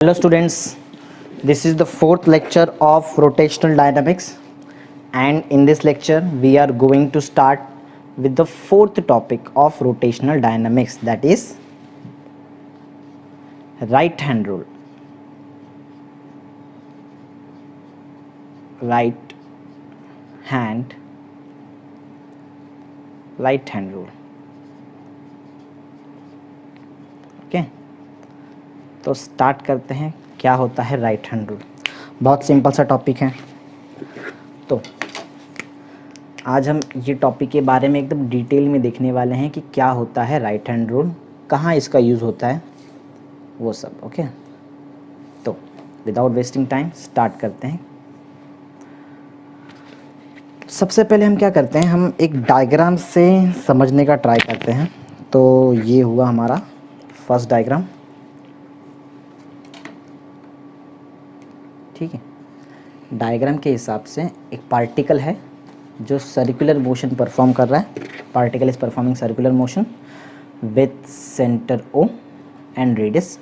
Hello students, this is the fourth lecture of rotational dynamics, and in this lecture we are going to start with the fourth topic of rotational dynamics, that is right hand rule. Right hand rule. Okay, तो start करते हैं क्या होता है right hand rule. बहुत simple सा topic है। तो आज हम ये टॉपिक के बारे में एकदम डिटेल में देखने वाले हैं कि क्या होता है राइट हैंड रूल, कहाँ इसका यूज़ होता है, वो सब। ओके, तो विदाउट वेस्टिंग टाइम स्टार्ट करते हैं। सबसे पहले हम क्या करते हैं, हम एक डायग्राम से समझने का ट्राई करते हैं। तो ये हुआ हमारा फर्स्ट डायग्राम, ठीक है। डायग्राम के हिसाब से एक पार्टिकल है जो सर्कुलर मोशन परफॉर्म कर रहा है। Particle is performing circular motion with centre O and radius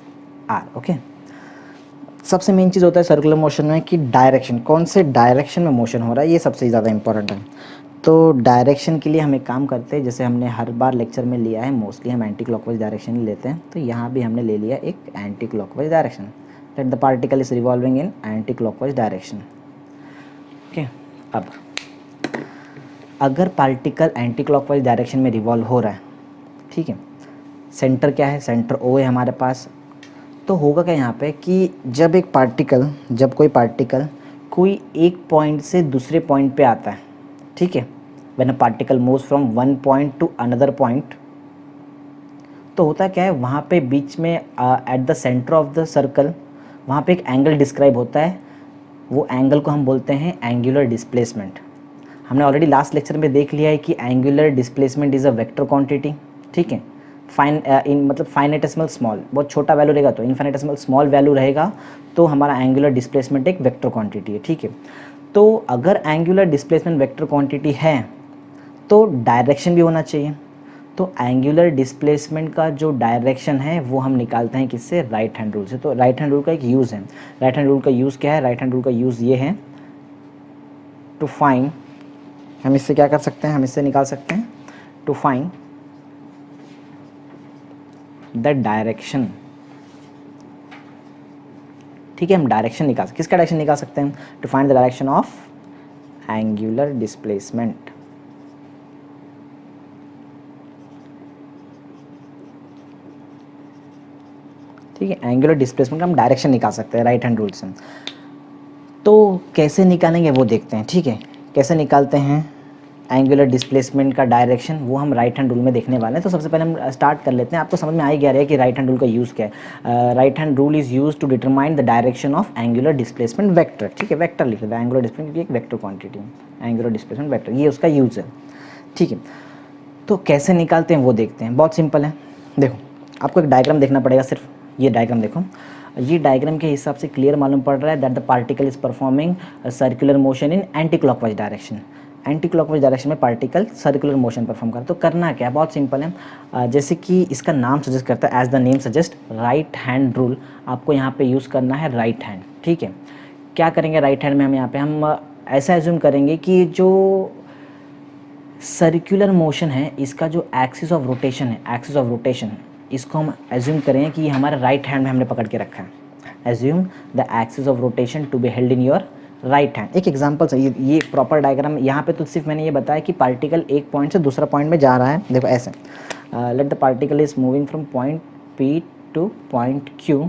R। Okay, सबसे मेन चीज़ होता है सर्कुलर मोशन में कि डायरेक्शन, कौन से डायरेक्शन में मोशन हो रहा है, ये सबसे ज़्यादा इंपॉर्टेंट है। तो डायरेक्शन के लिए हम एक काम करते हैं, जैसे हमने हर बार लेक्चर में लिया है, मोस्टली हम एंटी क्लॉकवाइज डायरेक्शन ही लेते हैं। तो यहाँ भी हमने ले लिया एक anti clockwise direction, that the particle is revolving in anti clockwise direction. Okay, अब अगर पार्टिकल एंटी क्लॉकवाइज डायरेक्शन में रिवॉल्व हो रहा है, ठीक है, सेंटर क्या है, सेंटर O है हमारे पास। तो होगा क्या यहाँ पे कि जब कोई पार्टिकल कोई एक पॉइंट से दूसरे पॉइंट पे आता है, ठीक है, when a particle moves from one point two another point, तो होता क्या है, वहाँ पे बीच में at the centre of the circle वहाँ पे एक एंगल डिस्क्राइब होता है। वो एंगल को हम बोलते हैं एंगुलर डिस्प्लेसमेंट। हमने ऑलरेडी लास्ट लेक्चर में देख लिया है कि angular displacement is a vector quantity, ठीक है। मतलब फाइनेटेसिमल स्मॉल, बहुत छोटा वैल्यू रहेगा तो इनफाइनेटेसिमल स्मॉल वैल्यू रहेगा, तो हमारा एंगुलर डिस्प्लेसमेंट एक वेक्टर क्वांटिटी है, ठीक है। तो अगर एंगुलर डिस्प्लेसमेंट वेक्टर क्वांटिटी है तो डायरेक्शन भी होना चाहिए। तो एंगुलर डिस्प्लेसमेंट का जो डायरेक्शन है वो हम निकालते हैं किससे, राइट हैंड रूल से। तो राइट हैंड रूल का एक यूज़ है। राइट हैंड रूल का यूज़ क्या है, राइट हैंड रूल का यूज़ ये है टू फाइंड, हम इससे क्या कर सकते हैं, हम इससे निकाल सकते हैं टू फाइंड द डायरेक्शन, ठीक है। हम डायरेक्शन निकाल, किसका डायरेक्शन निकाल सकते हैं, to find the direction of angular displacement. ठीक है, एंगुलर डिस्प्लेसमेंट का हम डायरेक्शन निकाल सकते हैं राइट हैंड रूल से। तो कैसे निकालेंगे वो देखते हैं, ठीक है। कैसे निकालते हैं एंगुलर डिस्प्लेसमेंट का डायरेक्शन, वो हम राइट हैंड रूल में देखने वाले हैं। तो सबसे पहले हम स्टार्ट कर लेते हैं। आपको समझ में आ ही गया है कि राइट हैंड रूल का यूज़ क्या है। Right hand rule is use to determine the direction of angular displacement vector, ठीक है। वेक्टर लिख लेते हैं, एंगुलर डिस्प्लेसमेंट क्योंकि एक वेक्टर क्वांटिटी है, एंगुलर डिस्प्लेसमेंट वेक्टर, ये उसका यूज़ है, ठीक है। तो कैसे निकालते हैं वो देखते हैं, बहुत सिंपल है। देखो, आपको एक डायग्राम देखना पड़ेगा, सिर्फ ये डायग्राम देखो। ये डायग्राम के हिसाब से क्लियर मालूम पड़ रहा है that the particle is performing circular motion in anti clockwise direction. Anti clockwise direction में पार्टिकल सर्कुलर मोशन परफॉर्म करता है। तो करना क्या है, बहुत सिंपल है। जैसे कि इसका नाम सजेस्ट करता है, as the name suggest, right hand rule. आपको यहाँ पे यूज़ करना है राइट हैंड, ठीक है। क्या करेंगे राइट हैंड में, हम यहाँ पे हम ऐसा एज्यूम करेंगे कि जो सर्कुलर मोशन है, इसका जो एक्सिस ऑफ रोटेशन है, एक्सिस ऑफ रोटेशन, इसको हम एज्यूम करें कि हमारे राइट हैंड में हमने पकड़ के रखा है। Assume the axis of rotation to be held in your right hand. एक एग्जांपल से, ये प्रॉपर डायग्राम यहाँ पे तो सिर्फ मैंने ये बताया कि पार्टिकल एक पॉइंट से दूसरा पॉइंट में जा रहा है। देखो ऐसे, let the particle is moving from point P two point Q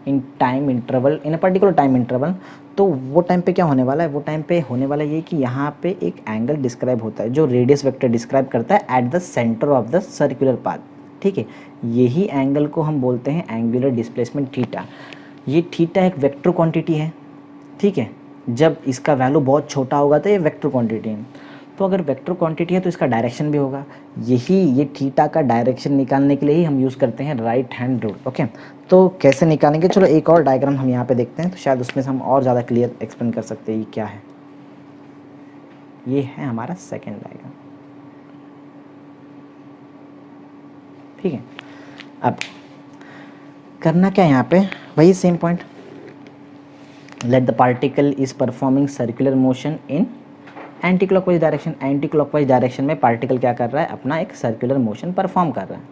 in time interval, in a particular time interval. तो वो टाइम पे क्या होने वाला है, वो टाइम पे होने वाला ये कि यहाँ पे एक एंगल डिस्क्राइब होता है जो रेडियस वेक्टर डिस्क्राइब करता है at the centre of the circular path, ठीक है। यही एंगल को हम बोलते हैं एंगुलर डिस्प्लेसमेंट थीटा। ये थीटा एक वेक्टर क्वांटिटी है, ठीक है। जब इसका वैल्यू बहुत छोटा होगा तो ये वेक्टर क्वांटिटी है। तो अगर वेक्टर क्वांटिटी है तो इसका डायरेक्शन भी होगा। ये थीटा का डायरेक्शन निकालने के लिए ही हम यूज़ करते हैं राइट हैंड रूल। ओके, तो कैसे निकालेंगे, चलो एक और डायग्राम हम यहाँ पे देखते हैं, तो शायद उसमें से हम और ज़्यादा क्लियर एक्सप्लेन कर सकते हैं ये क्या है। ये है हमारा सेकेंड डायग्राम, ठीक है। अब करना क्या है यहाँ पे, वही same point, let the particle is performing circular motion in anti clockwise direction. Anti clockwise direction में पार्टिकल क्या कर रहा है, अपना एक सर्कुलर मोशन परफॉर्म कर रहा है।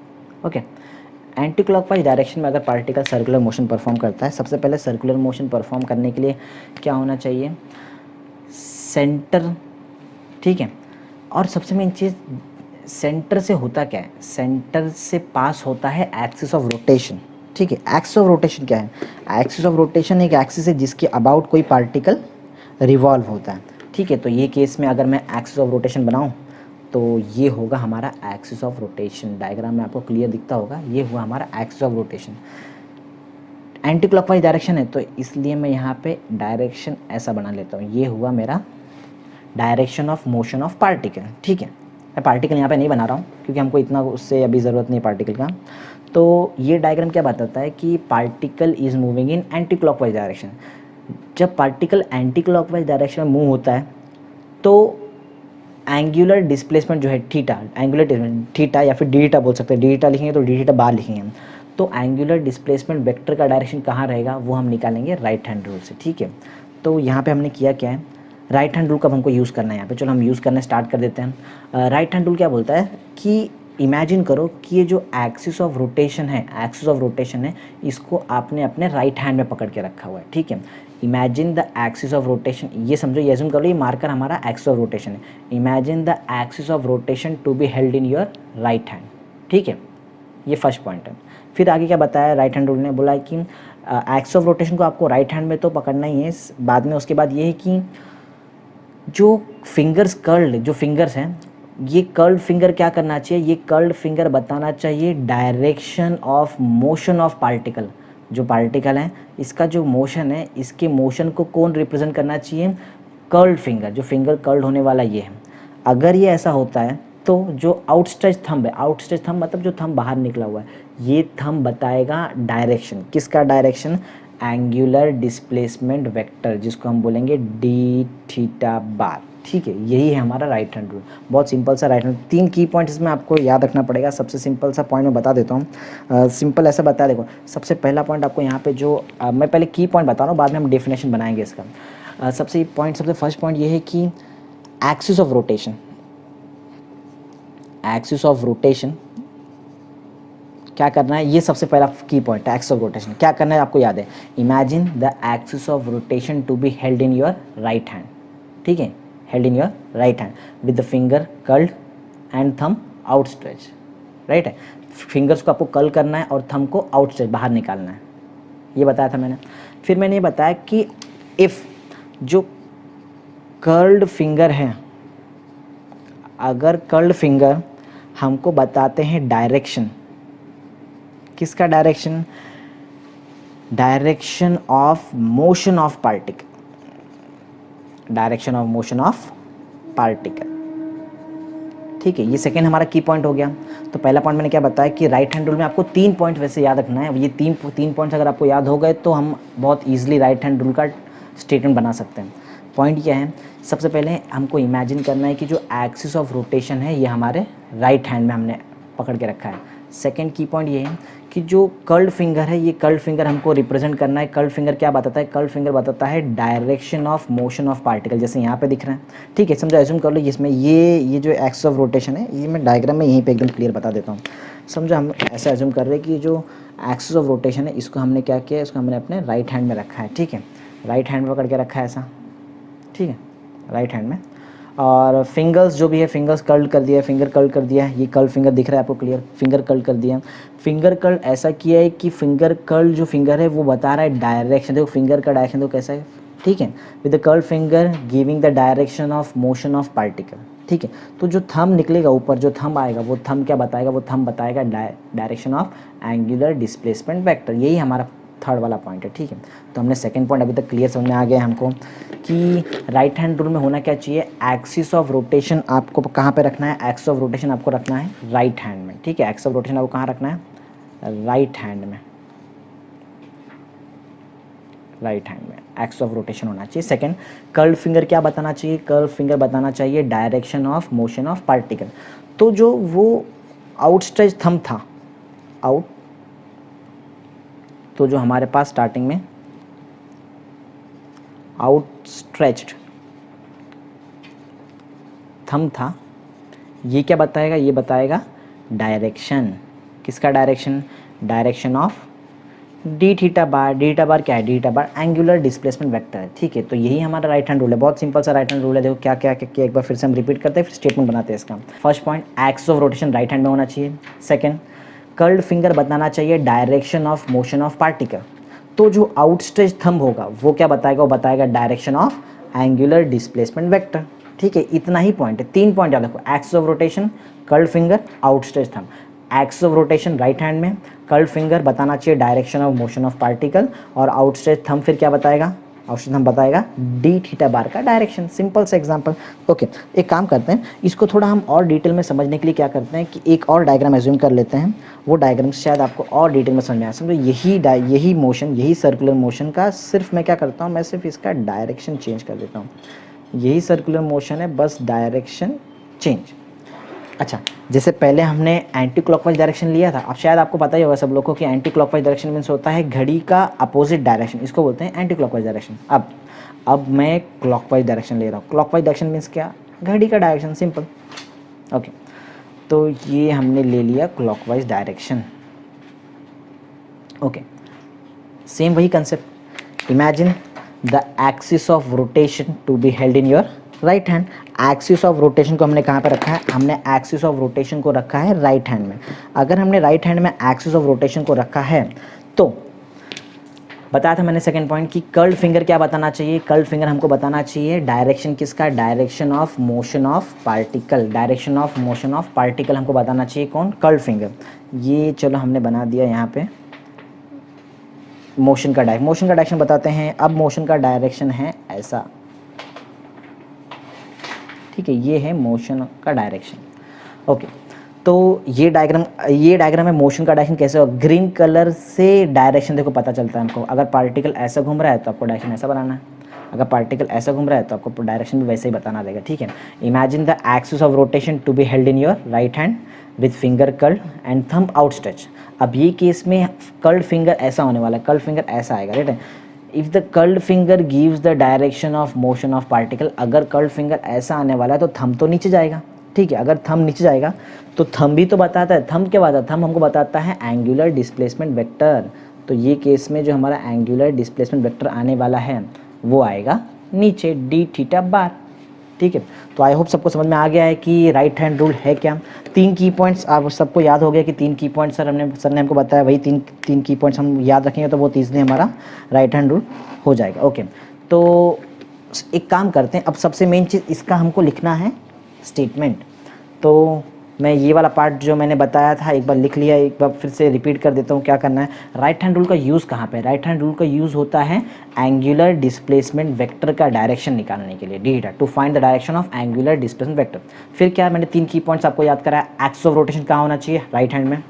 ओके, एंटी क्लॉकवाइज डायरेक्शन में अगर पार्टिकल सर्कुलर मोशन परफॉर्म करता है, सबसे पहले सर्कुलर मोशन परफॉर्म करने के लिए क्या होना चाहिए, सेंटर, ठीक है। और सबसे मेन चीज़, सेंटर से होता क्या है, सेंटर से पास होता है एक्सिस ऑफ रोटेशन, ठीक है। एक्सिस ऑफ रोटेशन क्या है, एक्सिस ऑफ रोटेशन एक एक्सिस है जिसके अबाउट कोई पार्टिकल रिवॉल्व होता है, ठीक है। तो ये केस में अगर मैं एक्सिस ऑफ रोटेशन बनाऊँ तो ये होगा हमारा एक्सिस ऑफ रोटेशन। डायग्राम में आपको क्लियर दिखता होगा, ये हुआ हमारा axis of rotation. Anti clockwise direction है तो इसलिए मैं यहाँ पे डायरेक्शन ऐसा बना लेता हूँ, ये हुआ मेरा direction of motion of particle, ठीक है। मैं पार्टिकल यहाँ पे नहीं बना रहा हूँ क्योंकि हमको इतना उससे अभी ज़रूरत नहीं है पार्टिकल का। तो ये डायग्राम क्या बताता है कि particle is moving in anti clockwise direction. जब पार्टिकल एंटी क्लॉकवाइज डायरेक्शन में मूव होता है तो एंगुलर डिस्प्लेसमेंट जो है थीटा, एंगुलर डिस्प्लेसमेंट थीटा या फिर डी थीटा बोल सकते हैं, डी थीटा लिखेंगे तो डी थीटा बार लिखेंगे हम। तो एंगुलर डिस्प्लेसमेंट वेक्टर का डायरेक्शन कहाँ रहेगा वो हम निकालेंगे राइट हैंड रूल से, ठीक है। तो यहाँ पे हमने किया क्या है, राइट हैंड रूल कब हमको यूज़ करना है यहाँ पे, चलो हम यूज़ करना स्टार्ट कर देते हैं। राइट हैंड रूल क्या बोलता है कि इमेजिन करो कि ये जो एक्सिस ऑफ रोटेशन है, एक्सिस ऑफ रोटेशन है, इसको आपने अपने राइट हैंड में पकड़ के रखा हुआ है, ठीक है। Imagine the axis of rotation, ये समझो, ये अज्यूम करो ये मार्कर हमारा एक्सिस ऑफ रोटेशन है। Imagine the axis of rotation to be held in your right hand, ठीक है। ये फर्स्ट पॉइंट है। फिर आगे क्या बताया राइट हैंड रूल ने, बोला है कि एक्सिस ऑफ रोटेशन को आपको राइट हैंड में तो पकड़ना ही है, बाद में उसके बाद ये है कि जो फिंगर्स कर्ल्ड, जो फिंगर्स हैं, ये कर्ल्ड फिंगर क्या करना चाहिए, ये कर्ल्ड फिंगर बताना चाहिए direction of motion of particle. जो पार्टिकल है इसका जो मोशन है, इसके मोशन को कौन रिप्रेजेंट करना चाहिए, कर्ल्ड फिंगर, जो फिंगर कर्ल्ड होने वाला ये है। अगर ये ऐसा होता है तो जो आउटस्ट्रेच थंब है, आउटस्ट्रेच थंब मतलब जो थंब बाहर निकला हुआ है, ये थंब बताएगा डायरेक्शन, किसका डायरेक्शन, एंगुलर डिस्प्लेसमेंट वेक्टर, जिसको हम बोलेंगे डी थीटा बार, ठीक है। यही है हमारा राइट हैंड रूल। बहुत सिंपल सा राइट हैंड, 3 की पॉइंट्स इसमें आपको याद रखना पड़ेगा। सबसे सिंपल सा पॉइंट मैं बता देता हूँ, सिंपल ऐसा बता, देखो सबसे पहला पॉइंट आपको यहाँ पे जो मैं पहले की पॉइंट बता रहा हूँ, बाद में हम डेफिनेशन बनाएंगे इसका। सबसे फर्स्ट पॉइंट ये है कि axis of rotation, axis of rotation क्या करना है, ये सबसे पहला की पॉइंट है। एक्सिस ऑफ रोटेशन क्या करना है आपको याद है, imagine the axis of rotation to be held in your right hand, ठीक है, held in your right hand with the finger curled and thumb outstretch, right है। फिंगर्स को आपको कर्ल करना है और थंब को आउटस्ट्रेच, बाहर निकालना है, ये बताया था मैंने। फिर मैंने ये बताया कि इफ़ जो कर्ल्ड फिंगर है, अगर कर्ल्ड फिंगर हमको बताते हैं डायरेक्शन, किसका direction, direction of motion of particle, direction of motion of particle, ठीक है। ये सेकेंड हमारा की पॉइंट हो गया। तो पहला पॉइंट मैंने क्या बताया कि राइट हैंड रूल में आपको 3 पॉइंट वैसे याद रखना है। ये तीन पॉइंट्स अगर आपको याद हो गए तो हम बहुत ईजिली राइट हैंड रूल का स्टेटमेंट बना सकते हैं। पॉइंट क्या है, सबसे पहले हमको इमेजिन करना है कि जो एक्सिस ऑफ रोटेशन है ये हमारे राइट हैंड में हमने पकड़ के रखा है। सेकेंड की पॉइंट ये है कि जो कर्ल्ड फिंगर है, ये कर्ल्ड फिंगर हमको रिप्रेजेंट करना है। कर्ल्ड फिंगर क्या बताता है, कर्ल्ड फिंगर बताता है direction of motion of particle, जैसे यहाँ पे दिख रहा है, ठीक है। समझो, एज्यूम कर लो इसमें ये जो एक्सिस ऑफ रोटेशन है, ये मैं डायग्राम में यहीं पे एकदम क्लियर बता देता हूँ। समझो हम ऐसा एज्यूम कर रहे हैं कि जो एक्सिस ऑफ रोटेशन है इसको हमने क्या किया, इसको हमने अपने राइट हैंड में रखा है, ठीक है। राइट हैंड में पकड़ के रखा है ऐसा, ठीक है, राइट हैंड में। और फिंगर्स जो भी है, फिंगर्स कर्ल कर दिया, फिंगर कर्ल कर दिया, ये कर्ल फिंगर दिख रहा है आपको क्लियर, फिंगर कर्ल कर दिया। फिंगर कर्ल ऐसा किया है कि फिंगर कर्ल जो फिंगर है वो बता रहा है डायरेक्शन, देखो फिंगर का डायरेक्शन तो कैसा है, ठीक है, with the curl finger giving the direction of motion of particle, ठीक है। तो जो थंब निकलेगा ऊपर, जो थंब आएगा वो थंब क्या बताएगा, वो थंब बताएगा direction of angular displacement vector. यही हमारा थर्ड वाला पॉइंट है, ठीक है। तो हमने सेकंड पॉइंट अभी तक क्लियर समझ में आ गया हमको कि राइट हैंड रूल में होना क्या चाहिए, एक्सिस ऑफ रोटेशन आपको कहाँ पे रखना है, एक्सिस ऑफ रोटेशन आपको रखना है राइट हैंड में, ठीक है। एक्सिस ऑफ रोटेशन आपको कहाँ रखना है, राइट हैंड में, राइट हैंड में एक्सिस ऑफ रोटेशन होना चाहिए। सेकंड, कर्ल्ड फिंगर क्या बताना चाहिए, कर्ल्ड फिंगर बताना चाहिए direction of motion of particle. तो जो वो आउटस्ट्रेच थंब था, तो जो हमारे पास स्टार्टिंग में आउटस्ट्रेच्ड थंब था, ये क्या बताएगा, ये बताएगा डायरेक्शन, किसका direction, direction of d theta bar. D theta bar क्या है, d theta bar angular displacement vector है, ठीक है। तो यही हमारा राइट हैंड रूल है, बहुत सिंपल सा राइट हैंड रूल है। देखो क्या क्या क्या, एक बार फिर से हम रिपीट करते हैं, फिर स्टेटमेंट बनाते हैं इसका। First point, axis of rotation right hand में होना चाहिए। सेकंड, कर्ल्ड फिंगर बताना चाहिए direction of motion of particle. तो जो आउटस्ट्रेच थंब होगा वो क्या बताएगा, वो बताएगा direction of angular displacement vector, ठीक है। इतना ही पॉइंट है, 3 पॉइंट याद रखो, axis of rotation, curled finger, outstretch thumb. Axis of rotation right hand में, कर्ल्ड फिंगर बताना चाहिए direction of motion of particle, और आउटस्ट्रेच थंब फिर क्या बताएगा, आउटस्ट्रेच थंब बताएगा डी थीटा बार का डायरेक्शन। सिंपल सा एग्जांपल। ओके, एक काम करते हैं, इसको थोड़ा हम और डिटेल में समझने के लिए क्या करते हैं कि एक और डायग्राम एज्यूम कर लेते हैं। वो डायग्राम शायद आपको और डिटेल में समझ में आ समझो। यही मोशन, यही सर्कुलर मोशन का सिर्फ मैं क्या करता हूँ, मैं सिर्फ इसका डायरेक्शन चेंज कर देता हूँ। यही सर्कुलर मोशन है, बस डायरेक्शन चेंज। अच्छा, जैसे पहले हमने एंटी क्लॉकवाइज डायरेक्शन लिया था, अब शायद आपको पता ही होगा सब लोगों को कि एंटी क्लॉकवाइज डायरेक्शन मीन्स होता है घड़ी का अपोजिट डायरेक्शन, इसको बोलते हैं एंटी क्लॉकवाइज डायरेक्शन। अब मैं क्लॉकवाइज डायरेक्शन ले रहा हूँ। क्लॉकवाइज डायरेक्शन मीन्स क्या, घड़ी का डायरेक्शन, सिंपल। ओके, तो ये हमने ले लिया क्लॉकवाइज डायरेक्शन। ओके, सेम वही concept. Imagine the axis of rotation to be held in your right hand. Axis of rotation को हमने कहाँ पर रखा है, हमने एक्सिस ऑफ रोटेशन को रखा है राइट हैंड में। अगर हमने राइट हैंड में एक्सिस ऑफ रोटेशन को रखा है तो बताया था मैंने सेकंड पॉइंट कि कर्ल्ड फिंगर क्या बताना चाहिए, कर्ल्ड फिंगर हमको बताना चाहिए डायरेक्शन किसका, direction of motion of particle. Direction of motion of particle हमको बताना चाहिए कौन, कर्ल्ड फिंगर। ये चलो हमने बना दिया यहाँ पे मोशन का डायरेक्शन बताते हैं। अब मोशन का डायरेक्शन है ऐसा, ठीक है, ये है मोशन का डायरेक्शन। ओके, तो ये डायग्राम है मोशन का डायरेक्शन कैसे होगा। ग्रीन कलर से डायरेक्शन देखो पता चलता है हमको। अगर पार्टिकल ऐसा घूम रहा है तो आपको डायरेक्शन ऐसा बनाना है, अगर पार्टिकल ऐसा घूम रहा है तो आपको डायरेक्शन भी वैसे ही बताना रहेगा, ठीक है। Imagine the axis of rotation to be held in your right hand with finger curled and thumb outstretch. अब ये केस में कर्ल्ड फिंगर ऐसा होने वाला है, कर्ल्ड फिंगर ऐसा आएगा, राइट है। If the curled finger gives the direction of motion of particle, अगर कर्ल्ड फिंगर ऐसा आने वाला है तो थंब तो नीचे जाएगा, ठीक है। अगर थंब नीचे जाएगा तो थंब भी तो बताता है, थंब क्या बताता है, थंब हमको बताता है एंगुलर डिस्प्लेसमेंट वेक्टर। तो ये केस में जो हमारा एंगुलर डिस्प्लेसमेंट वेक्टर आने वाला है वो आएगा नीचे, डी थीटा बार, ठीक है। तो आई होप सबको समझ में आ गया है कि राइट हैंड रूल है क्या। 3 की पॉइंट्स आप सबको याद हो गया कि 3 की पॉइंट्स सर ने हमको बताया, वही तीन की पॉइंट्स हम याद रखेंगे तो वो तीसरे हमारा राइट हैंड रूल हो जाएगा। ओके, तो एक काम करते हैं, अब सबसे मेन चीज़ इसका हमको लिखना है स्टेटमेंट। तो मैं ये वाला पार्ट जो मैंने बताया था एक बार लिख लिया, एक बार फिर से रिपीट कर देता हूँ क्या करना है। राइट हैंड रूल का यूज़ कहाँ पे, राइट हैंड रूल का यूज़ होता है एंगुलर डिस्प्लेसमेंट वेक्टर का डायरेक्शन निकालने के लिए, d to find the direction of angular displacement vector. फिर क्या, मैंने 3 की पॉइंट्स आपको याद कराया। एक्सिस ऑफ रोटेशन कहाँ होना चाहिए, राइट हैंड में।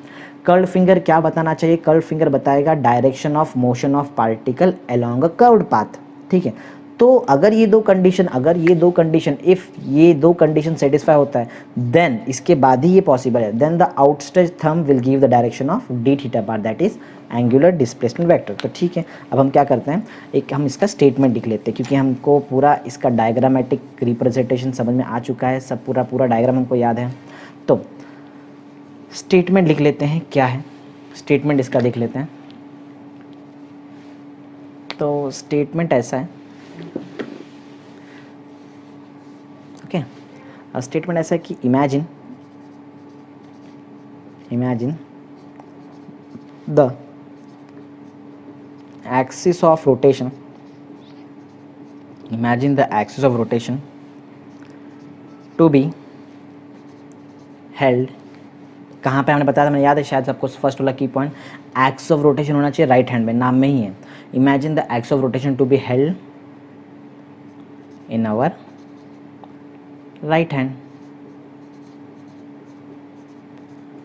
कर्ल्ड फिंगर क्या बताना चाहिए, कर्ल्ड फिंगर बताएगा direction of motion of particle along a curved path, ठीक है। तो अगर ये दो कंडीशन इफ़ ये दो कंडीशन सेटिस्फाई होता है देन इसके बाद ही ये पॉसिबल है, then the outstretch thumb will give the direction of d theta bar, that is angular displacement vector. तो ठीक है, अब हम क्या करते हैं, एक हम इसका स्टेटमेंट लिख लेते हैं क्योंकि हमको पूरा इसका डायग्रामेटिक रिप्रेजेंटेशन समझ में आ चुका है, सब पूरा डायग्राम हमको याद है। तो स्टेटमेंट लिख लेते हैं, क्या है स्टेटमेंट इसका देख लेते हैं। तो स्टेटमेंट ऐसा है, ओके, स्टेटमेंट ऐसा है कि imagine the axis of rotation, imagine the axis of rotation to be held, कहाँ पे हमने बताया था, मैंने याद है शायद सबको, फर्स्ट वाला की पॉइंट, एक्सिस ऑफ रोटेशन होना चाहिए राइट हैंड में, नाम में ही है। Imagine the axis of rotation to be held in our right hand,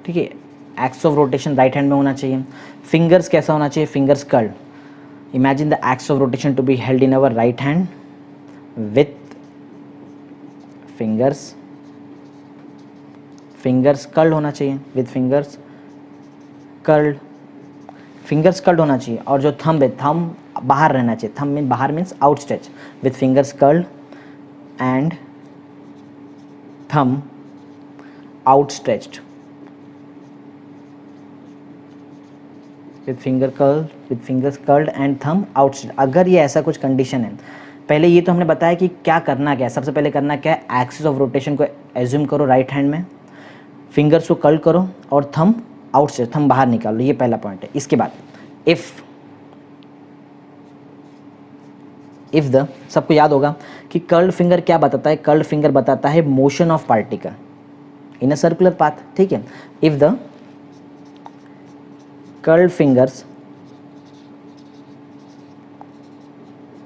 ठीक है। Axis of rotation right hand में होना चाहिए। फिंगर्स कैसा होना चाहिए, fingers curled. Imagine the axis of rotation to be held in our right hand with fingers curled होना चाहिए, with fingers curled. Fingers curled होना चाहिए, और जो थंब है थंब बाहर रहना चाहिए, थंब मीन बाहर means outstretch, with fingers curled and thumb outstretched, with fingers curled and thumb outstretched. अगर ये ऐसा कुछ कंडीशन है, पहले ये तो हमने बताया कि क्या करना क्या है। सबसे पहले करना क्या है, एक्सिस ऑफ रोटेशन को एज्यूम करो राइट हैंड में, फिंगर्स को कर्ल करो और थंब आउटस्ट्रेच, थंब बाहर निकालो, ये पहला पॉइंट है। इसके बाद इफ द, सबको याद होगा कि कर्ल्ड फिंगर क्या बताता है, कर्ल्ड फिंगर बताता है motion of particle in a circular path, ठीक है। If the curled fingers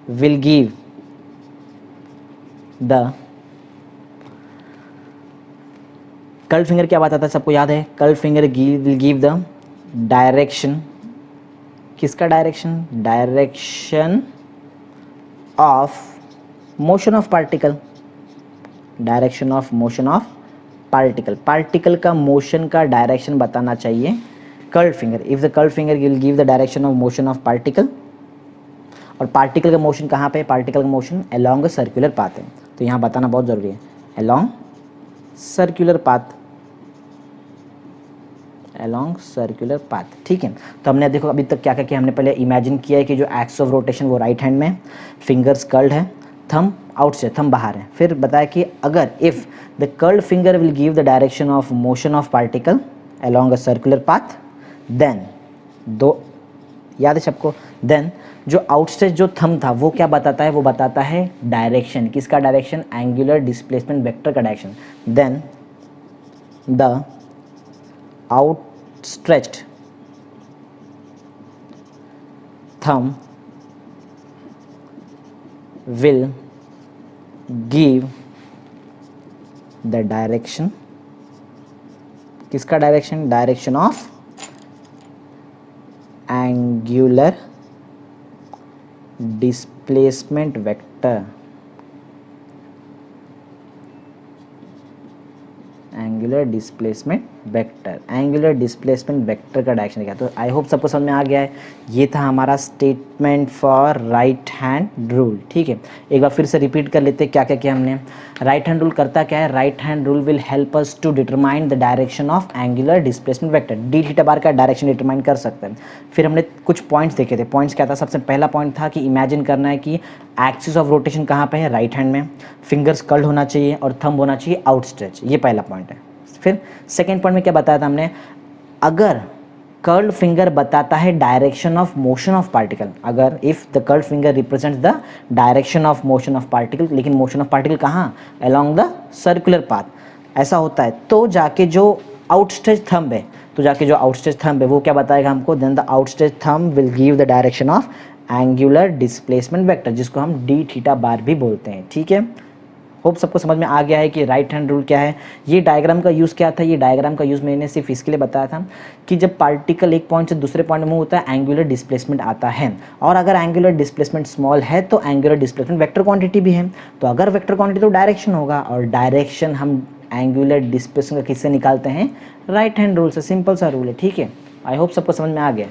will give the, curled finger क्या बताता है, सबको याद है, curled finger will give the direction, किसका direction, direction of motion of particle, direction of motion of particle, particle का मोशन का डायरेक्शन बताना चाहिए curled finger. If the curled finger will give the direction of motion of particle, और particle का motion कहाँ पे है, पार्टिकल का motion along a circular path है, तो यहाँ बताना बहुत ज़रूरी है, along circular path, along circular path, ठीक है। तो हमने देखो अभी तक क्या क्या किया, हमने पहले इमेजिन किया है कि जो एक्सिस ऑफ रोटेशन वो राइट हैंड में, फिंगर्स कर्ल्ड है, थंब आउट से, थंब बाहर है। फिर बताया कि अगर if the curled finger will give the direction of motion of particle along a circular path, then, दो याद है सबको, देन जो आउटस्ट्रेच जो थंब था वो क्या बताता है, वो बताता है डायरेक्शन, किसका डायरेक्शन, एंगुलर डिस्प्लेसमेंट वेक्टर का direction. Then the outstretched thumb will give the direction, किसका direction, direction of angular displacement vector, angular displacement vector, angular displacement vector का डायरेक्शन क्या। तो आई होप सबको समझ में आ गया है। ये था हमारा statement for right hand rule, ठीक है। एक बार फिर से रिपीट कर लेते हैं क्या क्या किया हमने। राइट हैंड रूल करता क्या है, right hand rule will help us to determine the direction of angular displacement vector, d theta bar का डायरेक्शन डिटरमाइन कर सकते हैं। फिर हमने कुछ पॉइंट्स देखे थे, पॉइंट्स क्या था, सबसे पहला पॉइंट था कि इमेजिन करना है कि एक्सिस ऑफ रोटेशन कहाँ पे है, राइट हैंड में, फिंगर्स कर्ल्ड होना चाहिए और थंब होना चाहिए आउटस्ट्रेच, ये पहला पॉइंट है। फिर सेकेंड पॉइंट में क्या बताया था हमने, अगर कर्ल्ड फिंगर बताता है direction of motion of particle, अगर if the curled finger represents the direction of motion of particle, लेकिन मोशन ऑफ पार्टिकल कहाँ, अलोंग द सर्कुलर पाथ, ऐसा होता है, तो जाके जो आउटस्ट्रेच थंब है, तो जाके जो आउटस्ट्रेच थंब है वो क्या बताएगा हमको, then the outstretch thumb will give the direction of angular displacement vector, जिसको हम डी थीटा बार भी बोलते हैं, ठीक है। होप सबको समझ में आ गया है कि राइट हैंड रूल क्या है। ये डायग्राम का यूज़ क्या था, ये डायग्राम का यूज़ मैंने सिर्फ इसके लिए बताया था कि जब पार्टिकल एक पॉइंट से दूसरे पॉइंट में मूव होता है एंगुलर डिस्प्लेसमेंट आता है, और अगर एंगुलर डिस्प्लेसमेंट स्मॉल है तो एंगुलर डिस्प्लेसमेंट वेक्टर क्वांटिटी भी है, तो अगर वेक्टर क्वांटिटी तो डायरेक्शन होगा, और डायरेक्शन हम एंगुलर डिस्प्लेसमेंट का किससे निकालते हैं, राइट हैंड रूल से, सिंपल सा रूल है, ठीक है। आई होप सबको समझ में आ गया।